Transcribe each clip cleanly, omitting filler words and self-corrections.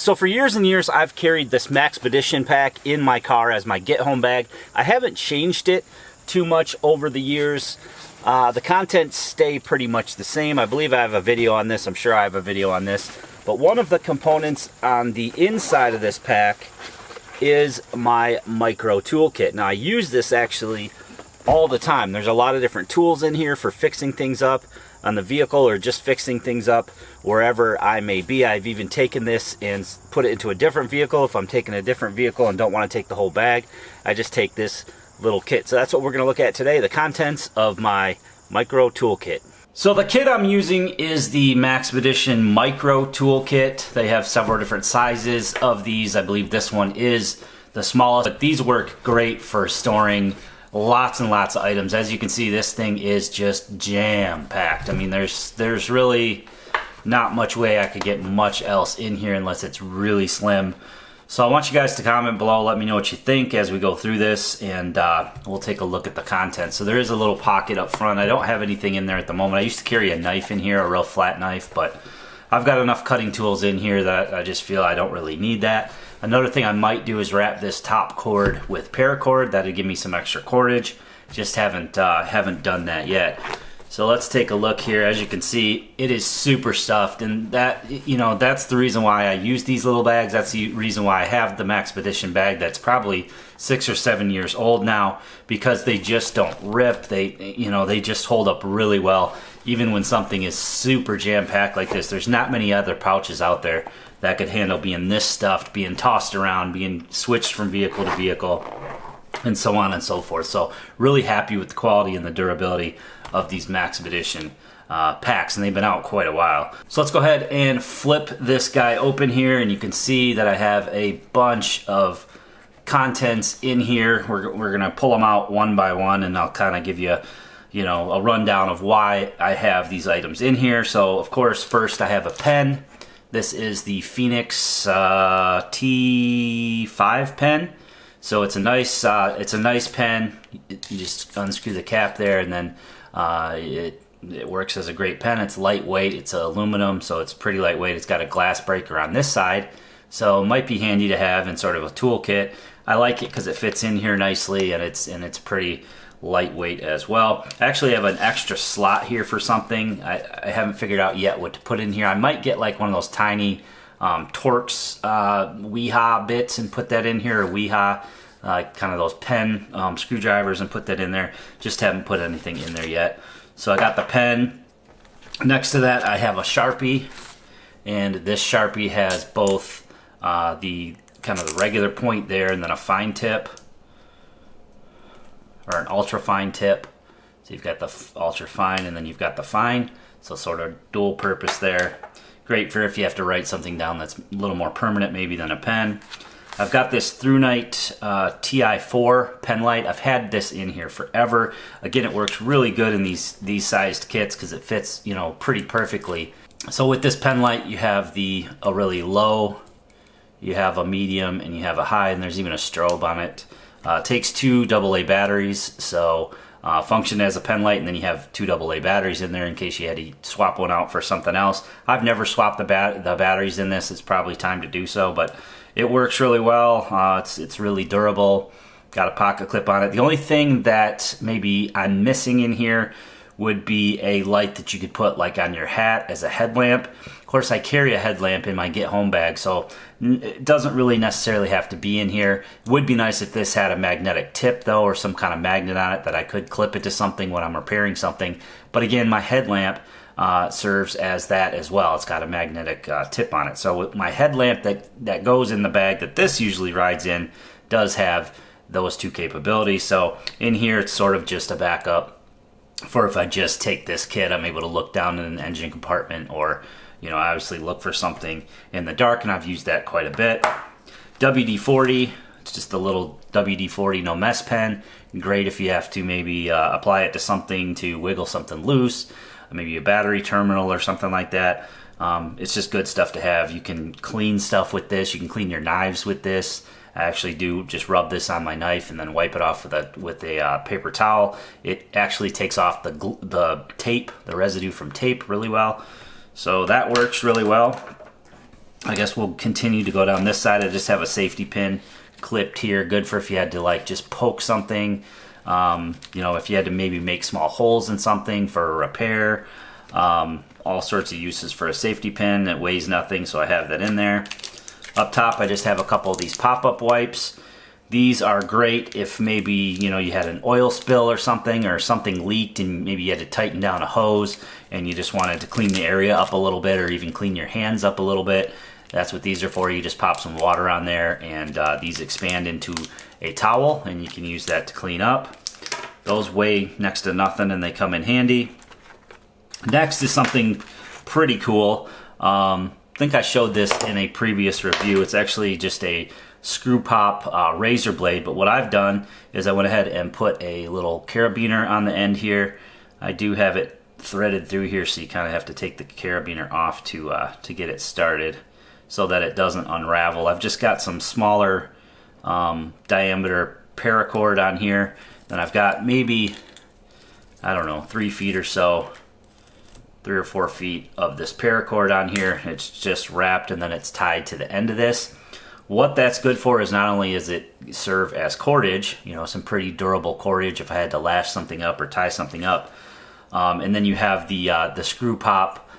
So for years and years, I've carried this Maxpedition pack in my car as my get-home bag. I haven't changed it too much over the years. The contents stay pretty much the same. I believe I have a video on this. I'm sure I have a video on this. But one of the components on the inside of this pack is my micro toolkit. Now, I use this actually all the time. There's a lot of different tools in here for fixing things up on the vehicle or just fixing things up wherever I may be. I've even taken this and put it into a different vehicle. If I'm taking a different vehicle and don't want to take the whole bag, I just take this little kit. So that's what we're going to look at today, the contents of my micro toolkit. So the kit I'm using is the Maxpedition Micro Toolkit. They have several different sizes of these. I believe this one is the smallest, but these work great for storing lots and lots of items. As you can see, this thing is just jam-packed. I mean, there's really not much way I could get much else in here unless it's really slim. So I want you guys to comment below, let me know what you think as we go through this, and we'll take a look at the contents. So there is a little pocket up front. I don't have anything in there at the moment. I used to carry a knife in here, a real flat knife, but I've got enough cutting tools in here that I just feel I don't really need that. Another thing I might do is wrap this top cord with paracord. That'd give me some extra cordage. Just haven't done that yet. So let's take a look here. As you can see, it is super stuffed, and that, you know, that's the reason why I use these little bags. That's the reason why I have the Maxpedition bag that's probably 6 or 7 years old now, because they just don't rip. They just hold up really well. Even when something is super jam-packed like this, there's not many other pouches out there that could handle being this stuffed, being tossed around, being switched from vehicle to vehicle, and so on and so forth. So really happy with the quality and the durability of these Maxpedition packs, and they've been out quite a while. So let's go ahead and flip this guy open here, and you can see that I have a bunch of contents in here. We're gonna pull them out one by one, and I'll kind of give you a rundown of why I have these items in here. So of course, first I have a pen. This is the Phoenix T5 pen. So it's a nice pen. You just unscrew the cap there, and then it works as a great pen. It's lightweight. It's aluminum, so it's pretty lightweight. It's got a glass breaker on this side, so it might be handy to have in sort of a toolkit. I like it because it fits in here nicely, and it's pretty lightweight as well. I actually have an extra slot here for something. I haven't figured out yet what to put in here. I might get like one of those tiny Torx Weehaw bits and put that in here, or Weehaw, kind of those pen screwdrivers, and put that in there. Just haven't put anything in there yet. So I got the pen. Next to that I have a Sharpie, and this Sharpie has both the kind of the regular point there and then a fine tip, or an ultra fine tip. So you've got the ultra fine and then you've got the fine, so sort of dual purpose there. Great for if you have to write something down that's a little more permanent maybe than a pen. I've got this ThruNite TI4 pen light. I've had this in here forever. Again, it works really good in these sized kits because it fits, pretty perfectly. So with this pen light, you have a really low, you have a medium, and you have a high, and there's even a strobe on it. It takes 2 AA batteries, so function as a pen light, and then you have 2 AA batteries in there in case you had to swap one out for something else. I've never swapped the batteries in this. It's probably time to do so, but it works really well. It's really durable. Got a pocket clip on it. The only thing that maybe I'm missing in here would be a light that you could put like on your hat as a headlamp. Of course, I carry a headlamp in my get home bag, so it doesn't really necessarily have to be in here. It would be nice if this had a magnetic tip though, or some kind of magnet on it that I could clip it to something when I'm repairing something. But again, my headlamp serves as that as well. It's got a magnetic tip on it. So with my headlamp that goes in the bag that this usually rides in does have those two capabilities. So in here, it's sort of just a backup for if I just take this kit, I'm able to look down in an engine compartment, or obviously look for something in the dark, and I've used that quite a bit. WD-40, it's just a little WD-40 no mess pen. Great if you have to maybe apply it to something to wiggle something loose, maybe a battery terminal or something like that. It's just good stuff to have. You can clean stuff with this. You can clean your knives with this. I actually do just rub this on my knife and then wipe it off with a paper towel. It actually takes off the tape, the residue from tape, really well. So that works really well. I guess we'll continue to go down this side. I just have a safety pin clipped here, good for if you had to like just poke something. You know, if you had to maybe make small holes in something for a repair. All sorts of uses for a safety pin. It weighs nothing, so I have that in there. Up top, I just have a couple of these pop-up wipes. These are great if maybe, you know, you had an oil spill or something leaked and maybe you had to tighten down a hose and you just wanted to clean the area up a little bit, or even clean your hands up a little bit. That's what these are for. You just pop some water on there, and these expand into a towel, and you can use that to clean up. Those weigh next to nothing and they come in handy. Next is something pretty cool. I think I showed this in a previous review. It's actually just a screw pop razor blade, but what I've done is I went ahead and put a little carabiner on the end here. I do have it threaded through here, so you kind of have to take the carabiner off to get it started so that it doesn't unravel. I've just got some smaller diameter paracord on here. Then I've got maybe, I don't know, 3 feet or so, 3 or 4 feet of this paracord on here. It's just wrapped and then it's tied to the end of this. What that's good for is not only does it serve as cordage, you know, some pretty durable cordage if I had to lash something up or tie something up. And then you have the screw pop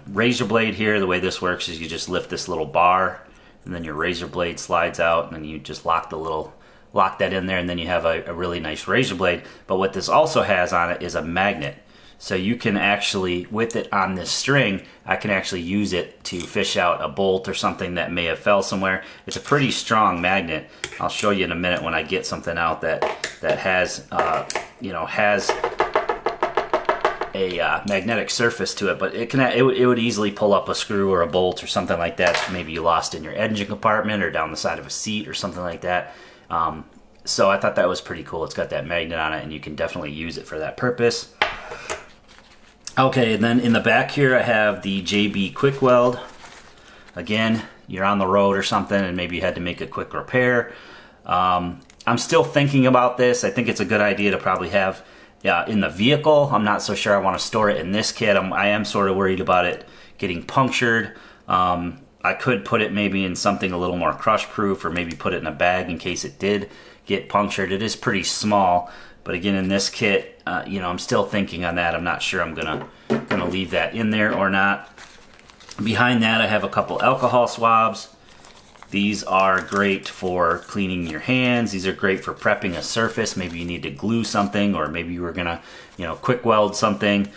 razor blade here. The way this works is you just lift this little bar and then your razor blade slides out, and then you just lock that in there, and then you have a really nice razor blade. But what this also has on it is a magnet. So you can actually, with it on this string, I can actually use it to fish out a bolt or something that may have fell somewhere. It's a pretty strong magnet. I'll show you in a minute when I get something out that has, you know, has a magnetic surface to it. But it would easily pull up a screw or a bolt or something like that. Maybe you lost in your engine compartment or down the side of a seat or something like that. So I thought that was pretty cool. It's got that magnet on it, and you can definitely use it for that purpose. Okay, and then in the back here I have the JB Quick Weld. Again, you're on the road or something and maybe you had to make a quick repair. I'm still thinking about this. I think it's a good idea to probably have in the vehicle. I'm not so sure I want to store it in this kit. I am sort of worried about it getting punctured. I could put it maybe in something a little more crush proof, or maybe put it in a bag in case it did get punctured. It is pretty small. But again, in this kit, you know, I'm still thinking on that. I'm not sure I'm gonna leave that in there or not. Behind that, I have a couple alcohol swabs. These are great for cleaning your hands. These are great for prepping a surface. Maybe you need to glue something, or maybe you were gonna, you know, quick weld something.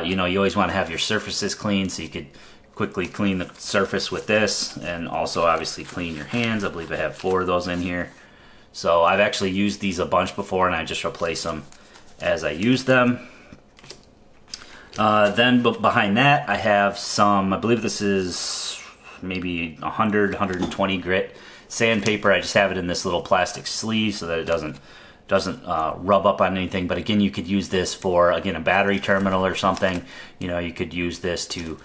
You know, you always want to have your surfaces clean, so you could quickly clean the surface with this, and also obviously clean your hands. I believe I have 4 of those in here. So I've actually used these a bunch before, and I just replace them as I use them. Then behind that, I have some, I believe this is maybe 100, 120 grit sandpaper. I just have it in this little plastic sleeve so that it doesn't rub up on anything. But again, you could use this for, again, a battery terminal or something. You know, you could use this to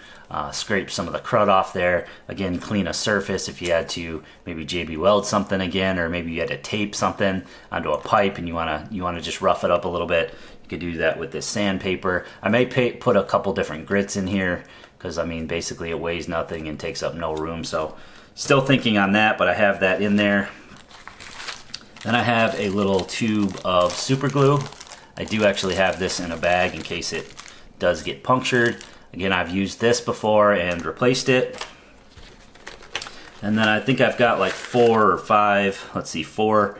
scrape some of the crud off there. Again, clean a surface if you had to maybe JB Weld something again, or maybe you had to tape something onto a pipe and you wanna just rough it up a little bit. You could do that with this sandpaper. I may put a couple different grits in here because, I mean, basically it weighs nothing and takes up no room. So still thinking on that, but I have that in there. Then I have a little tube of super glue. I do actually have this in a bag in case it does get punctured. Again, I've used this before and replaced it. And then I think I've got like 4 or 5, let's see, 4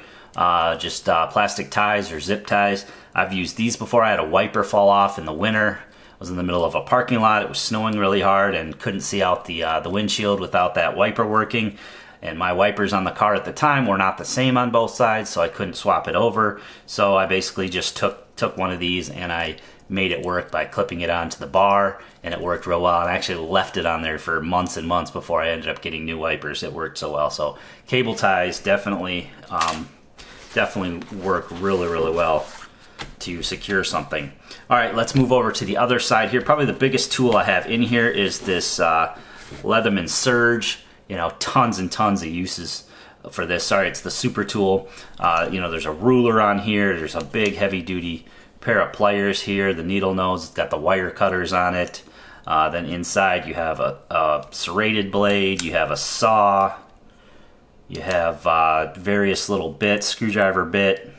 just plastic ties or zip ties. I've used these before. I had a wiper fall off in the winter. I was in the middle of a parking lot. It was snowing really hard and couldn't see out the windshield without that wiper working. And my wipers on the car at the time were not the same on both sides, so I couldn't swap it over. So I basically just took one of these and I made it work by clipping it onto the bar, and it worked real well. And I actually left it on there for months and months before I ended up getting new wipers. It worked so well. So cable ties definitely work really, really well to secure something. All right, let's move over to the other side here. Probably the biggest tool I have in here is this Leatherman Surge. You know, tons and tons of uses for this. Sorry, it's the super tool. You know, there's a ruler on here. There's a big heavy duty pair of pliers here. The needle nose, it's got the wire cutters on it. Then inside you have a serrated blade, you have a saw, you have various little bits, screwdriver bit,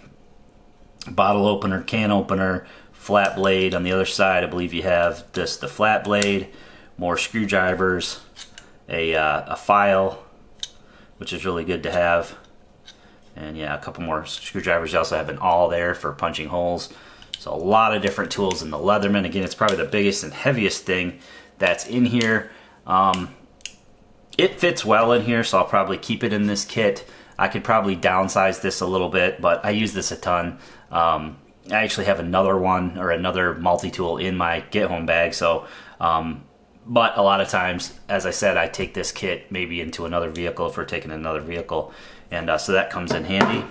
bottle opener, can opener, flat blade. On the other side I believe you have just the flat blade, more screwdrivers, a file, which is really good to have, and yeah, a couple more screwdrivers. You also have an awl there for punching holes. So a lot of different tools in the Leatherman. Again, it's probably the biggest and heaviest thing that's in here. It fits well in here, so I'll probably keep it in this kit. I could probably downsize this a little bit, but I use this a ton. I actually have another one, or another multi-tool in my get-home bag, so but a lot of times, as I said, I take this kit maybe into another vehicle if we're taking another vehicle, and so that comes in handy.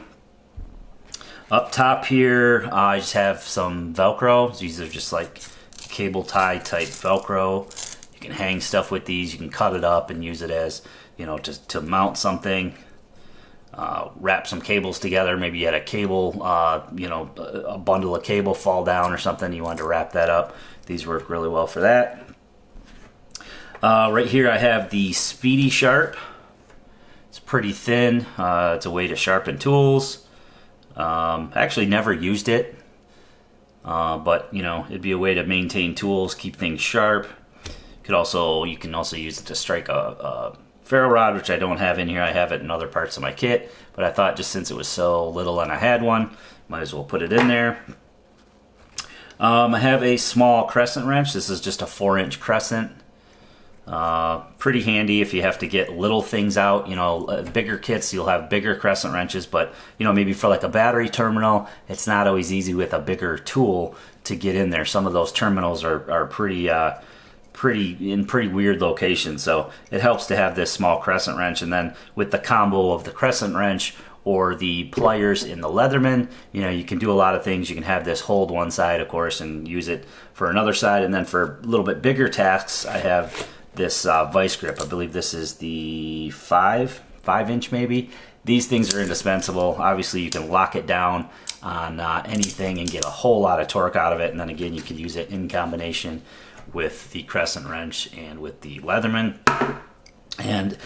Up top here, I just have some Velcro. These are just like cable tie type Velcro. You can hang stuff with these. You can cut it up and use it as, you know, to mount something. Wrap some cables together. Maybe you had a cable, you know, a bundle of cable fall down or something. You wanted to wrap that up. These work really well for that. Right here I have the Speedy Sharp. It's pretty thin. It's a way to sharpen tools. I actually never used it, but you know, it'd be a way to maintain tools, keep things sharp. You can also use it to strike a ferro rod, which I don't have in here. I have it in other parts of my kit, but I thought just since it was so little and I had one, might as well put it in there. I have a small crescent wrench. This is just a 4-inch crescent. Pretty handy if you have to get little things out. You know, bigger kits, you'll have bigger crescent wrenches, but you know, maybe for like a battery terminal, it's not always easy with a bigger tool to get in there. Some of those terminals are pretty weird locations, so it helps to have this small crescent wrench. And then with the combo of the crescent wrench or the pliers in the Leatherman, you know, you can do a lot of things. You can have this hold one side, of course, and use it for another side. And then for a little bit bigger tasks, I have this vice grip. I believe this is the 5-inch maybe. These things are indispensable. Obviously you can lock it down on anything and get a whole lot of torque out of it, and then again you can use it in combination with the crescent wrench and with the Leatherman. And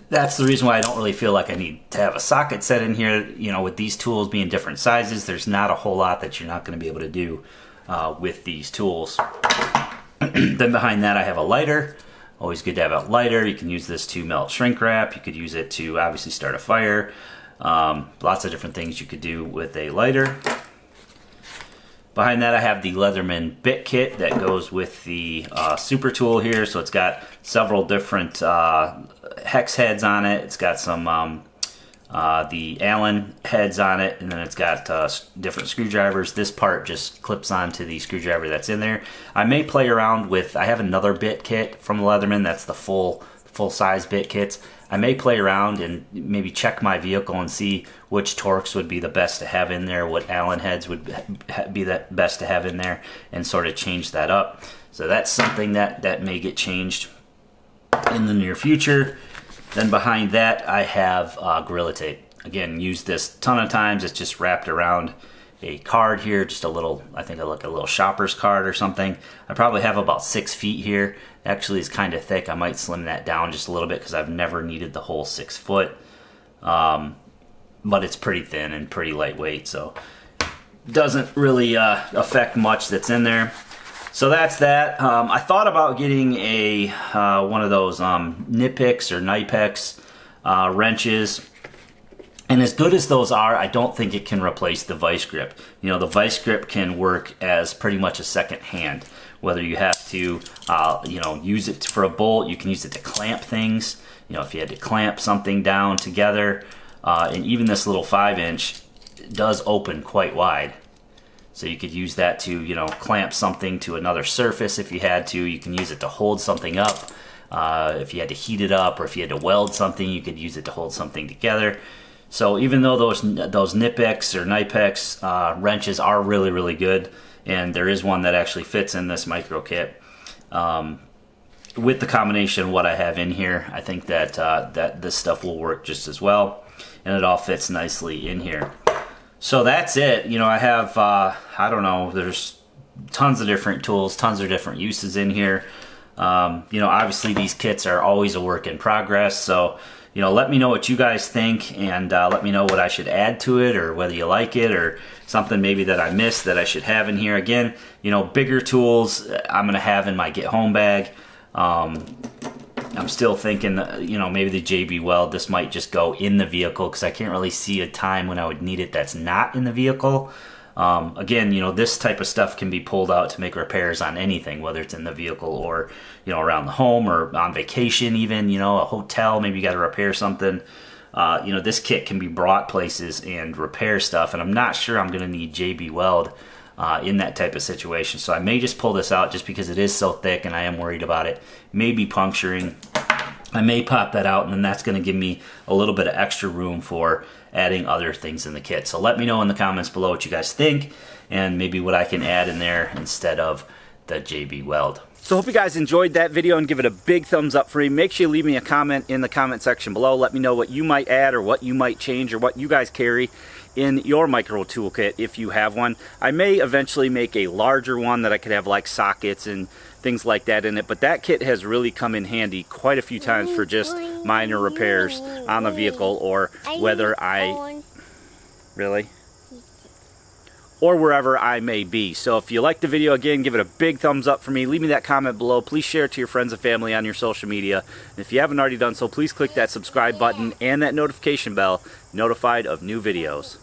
that's the reason why I don't really feel like I need to have a socket set in here. You know, with these tools being different sizes, there's not a whole lot that you're not going to be able to do with these tools. Then behind that I have a lighter. Always good to have a lighter. You can use this to melt shrink wrap. You could use it to obviously start a fire. Lots of different things you could do with a lighter. Behind that I have the Leatherman bit kit that goes with the super tool here. So it's got several different hex heads on it. It's got some the Allen heads on it, and then it's got different screwdrivers. This part just clips onto the screwdriver that's in there. I may play around with, I have another bit kit from Leatherman that's the full size bit kits. I may play around and maybe check my vehicle and see which Torx would be the best to have in there, what Allen heads would be the best to have in there, and sort of change that up. So that's something that may get changed in the near future. Then behind that I have Gorilla Tape. Again, used this a ton of times. It's just wrapped around a card here, just a little, I think like a little shopper's card or something. I probably have about 6 feet here. Actually, it's kind of thick. I might slim that down just a little bit because I've never needed the whole 6 foot. But it's pretty thin and pretty lightweight, so doesn't really affect much that's in there. So that's that. I thought about getting a one of those Knipex or Knipex wrenches, and as good as those are, I don't think it can replace the vice grip. You know, the vice grip can work as pretty much a second hand. Whether you have to, you know, use it for a bolt, you can use it to clamp things. You know, if you had to clamp something down together, and even this little 5-inch does open quite wide. So you could use that to, you know, clamp something to another surface if you had to. You can use it to hold something up. If you had to heat it up, or if you had to weld something, you could use it to hold something together. So even though those Knipex or Knipex wrenches are really, really good, and there is one that actually fits in this micro kit, with the combination of what I have in here, I think that that this stuff will work just as well, and it all fits nicely in here. So that's it. You know, I have, I don't know, there's tons of different tools, tons of different uses in here. You know, obviously these kits are always a work in progress, so you know, let me know what you guys think, and let me know what I should add to it, or whether you like it, or something maybe that I missed that I should have in here. Again, you know, bigger tools I'm gonna have in my get home bag. I'm still thinking, you know, maybe the JB Weld, this might just go in the vehicle, because I can't really see a time when I would need it that's not in the vehicle. Again, you know, this type of stuff can be pulled out to make repairs on anything, whether it's in the vehicle or, you know, around the home or on vacation even, you know, a hotel, maybe you got to repair something. You know, this kit can be brought places and repair stuff, and I'm not sure I'm going to need JB Weld in that type of situation. So I may just pull this out just because it is so thick and I am worried about it maybe puncturing. I may pop that out, and then that's going to give me a little bit of extra room for adding other things in the kit. So let me know in the comments below what you guys think, and maybe what I can add in there instead of the JB Weld. So hope you guys enjoyed that video, and give it a big thumbs up for me. Make sure you leave me a comment in the comment section below. Let me know what you might add, or what you might change, or what you guys carry in your micro toolkit if you have one. I may eventually make a larger one that I could have like sockets and things like that in it, but that kit has really come in handy quite a few times for just minor repairs on the vehicle, or whether or wherever I may be. So if you like the video, again, give it a big thumbs up for me. Leave me that comment below. Please share it to your friends and family on your social media. And if you haven't already done so, please click that subscribe button and that notification bell, notified of new videos.